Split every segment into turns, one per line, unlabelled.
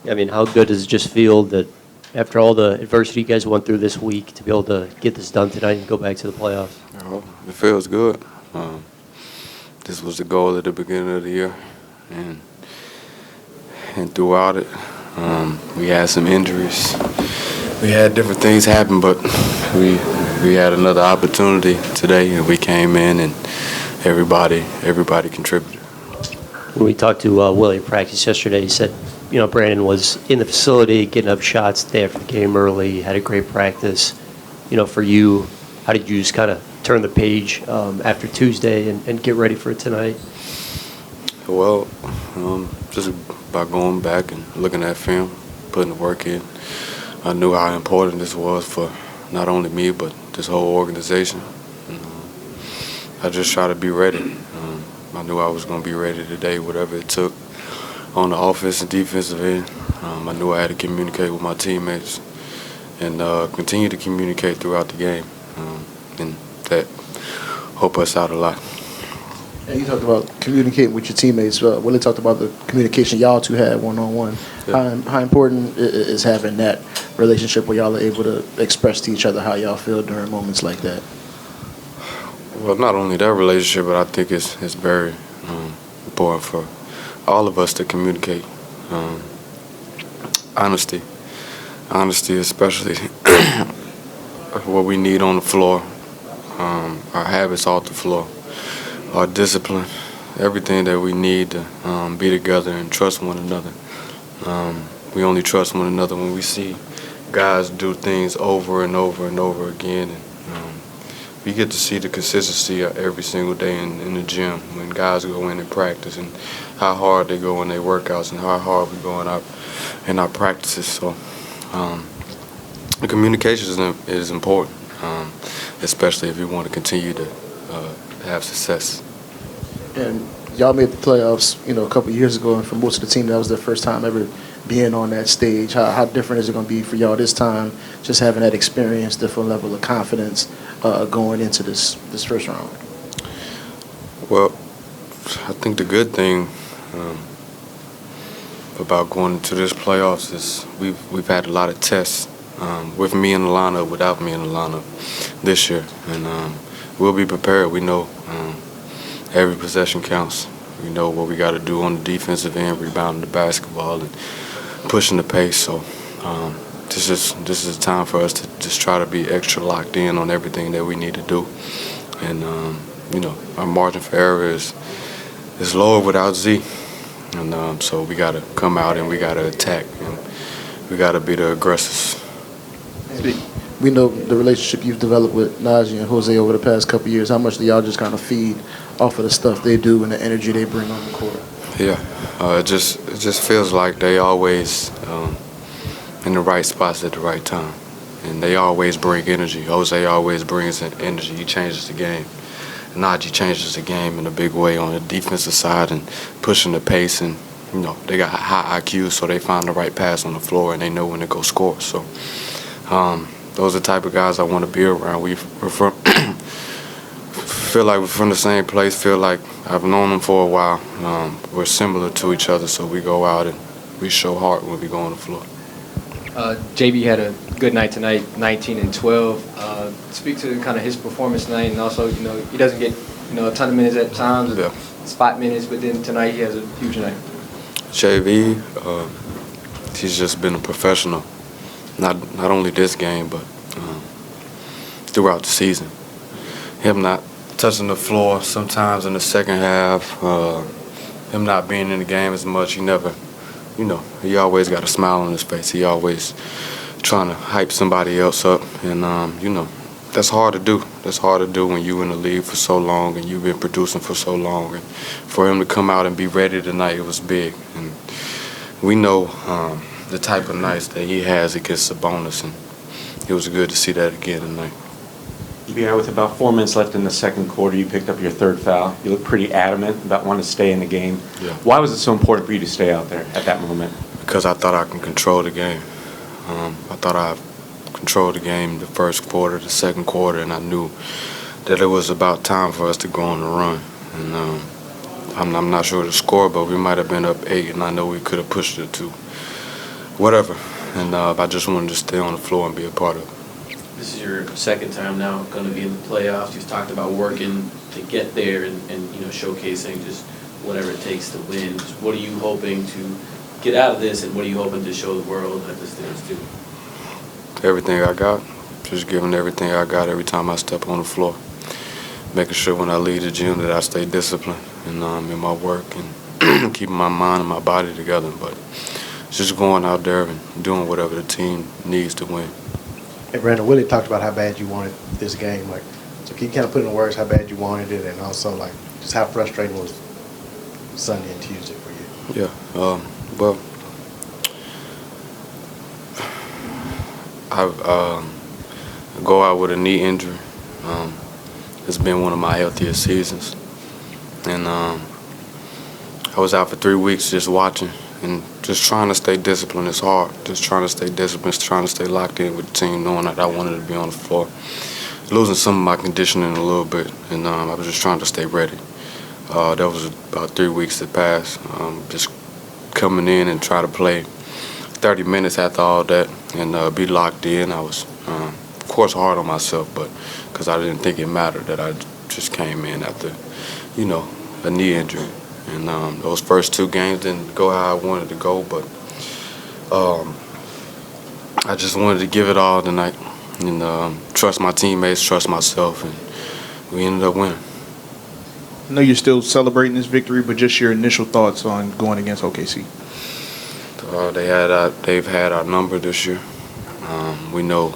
I mean, how good does it just feel that after all the adversity you guys went through this week to be able to get this done tonight and go back to the playoffs?
Well, it feels good. This was the goal at the beginning of the year, and throughout it, we had some injuries. We had different things happen, but we had another opportunity today, and we came in, and everybody contributed.
When we talked to Willie in practice yesterday, he said, Brandon was in the facility getting up shots the day after the game early, had a great practice. For you, how did you just kind of turn the page after Tuesday and get ready for tonight?
Well, just by going back and looking at film, putting the work in, I knew how important this was for not only me but this whole organization. And, I just tried to be ready. I knew I was going to be ready today, whatever it took on the offense and defensive end. I knew I had to communicate with my teammates and continue to communicate throughout the game, and that helped us out a lot.
And you talked about communicating with your teammates. Willie talked about the communication y'all two had one-on-one. Yeah. How important is having that relationship where y'all are able to express to each other how y'all feel during moments like that?
Well, not only that relationship, but I think it's very important for all of us to communicate. Honesty, especially what we need on the floor, our habits off the floor, our discipline, everything that we need to be together and trust one another. We only trust one another when we see guys do things over and over and over again. And we get to see the consistency every single day in the gym when guys go in and practice, and how hard they go in their workouts and how hard we go in our practices. So the communication is important, especially if you want to continue to have success.
And y'all made the playoffs, a couple of years ago, and for most of the team, that was their first time ever being on that stage. How different is it going to be for y'all this time, just having that experience, different level of confidence going into this first round?
Well, I think the good thing about going into this playoffs is we've had a lot of tests with me in the lineup, without me in the lineup this year, and we'll be prepared. We know every possession counts. We know what we got to do on the defensive end, rebounding the basketball and pushing the pace. So this is a time for us to just try to be extra locked in on everything that we need to do. And our margin for error is lower without Z, and so we got to come out and we got to attack, and we got to be the aggressors.
We know the relationship you've developed with Naji and Jose over the past couple of years. How much do y'all just kind of feed off of the stuff they do and the energy they bring on the court?
Yeah, it just feels like they always in the right spots at the right time, and they always bring energy. Jose always brings energy. He changes the game. Naji changes the game in a big way on the defensive side and pushing the pace, and they got high IQ, so they find the right pass on the floor and they know when to go score. So those are the type of guys I want to be around. Feel like we're from the same place. Feel like I've known them for a while. We're similar to each other, so we go out and we show heart when we go on the floor.
JB had a good night tonight, 19 and 12. Speak to kind of his performance tonight, and also, he doesn't get, a ton of minutes at times, spot minutes, but then tonight he has a huge night.
JB, he's just been a professional, not only this game, but throughout the season. Him not touching the floor sometimes in the second half, him not being in the game as much, he never, he always got a smile on his face. He always trying to hype somebody else up, and that's hard to do. That's hard to do when you in the league for so long and you've been producing for so long. And for him to come out and be ready tonight, it was big. And we know the type of nights that he has against Sabonis, and it was good to see that again tonight.
Yeah, with about 4 minutes left in the second quarter, you picked up your third foul. You looked pretty adamant about wanting to stay in the game.
Yeah.
Why was it so important for you to stay out there at that moment?
Because I thought I can control the game. I thought I controlled the game the first quarter, the second quarter, and I knew that it was about time for us to go on the run. And I'm not sure the score, but we might have been up 8, and I know we could have pushed it to whatever. And I just wanted to stay on the floor and be a part of it.
This is your second time now going to be in the playoffs. You've talked about working to get there and showcasing just whatever it takes to win. Just what are you hoping to get out of this, and what are you hoping to show the world that this stands to?
Everything I got, just giving everything I got every time I step on the floor. Making sure when I leave the gym that I stay disciplined and in my work and keeping my mind and my body together. But just going out there and doing whatever the team needs to win.
Hey, Brandon, Willie talked about how bad you wanted this game. So can you kind of put in words how bad you wanted it, and also just how frustrating was Sunday and Tuesday for you?
Yeah. Well, I go out with a knee injury. It's been one of my healthiest seasons, and I was out for 3 weeks just watching and just trying to stay disciplined. It's hard, just trying to stay disciplined, trying to stay locked in with the team, knowing that I wanted to be on the floor. Losing some of my conditioning a little bit, and I was just trying to stay ready. That was about 3 weeks that passed. Just coming in and try to play 30 minutes after all that and be locked in. I was, of course, hard on myself, but because I didn't think it mattered that I just came in after, a knee injury. And those first 2 games didn't go how I wanted to go, but I just wanted to give it all tonight and trust my teammates, trust myself, and we ended up winning.
I know you're still celebrating this victory, but just your initial thoughts on going against OKC.
They've had our number this year. We know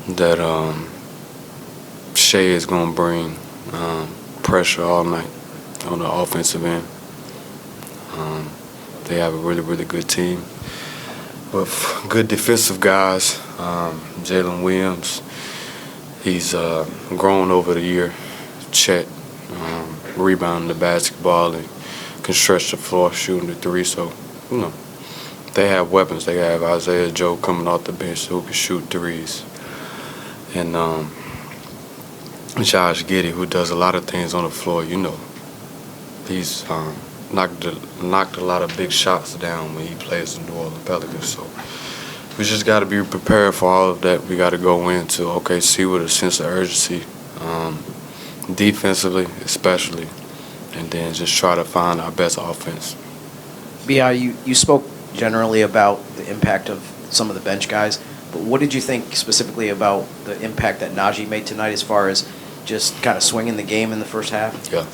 that Shea is going to bring pressure all night on the offensive end. They have a really, really good team with good defensive guys. Jalen Williams, he's grown over the year. Chet, rebounding the basketball and can stretch the floor, shooting the 3. So, they have weapons. They have Isaiah Joe coming off the bench who can shoot 3s. And Josh Giddey, who does a lot of things on the floor, He's knocked a lot of big shots down when he plays the New Orleans Pelicans. So we just got to be prepared for all of that. We got to go into OKC with a sense of urgency, defensively especially, and then just try to find our best offense.
B.I., you spoke generally about the impact of some of the bench guys, but what did you think specifically about the impact that Naji made tonight as far as just kind of swinging the game in the first half?
Yeah.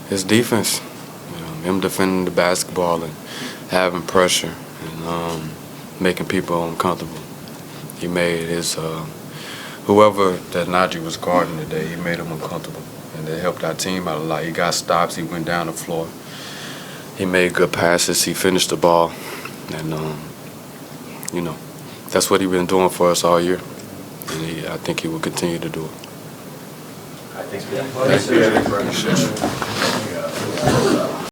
His defense, him defending the basketball and having pressure and making people uncomfortable. He made his, whoever that Naji was guarding today, he made him uncomfortable. And it helped our team out a lot. He got stops, he went down the floor. He made good passes, he finished the ball. And, that's what he's been doing for us all year. And I think he will continue to do it.
Thanks for that.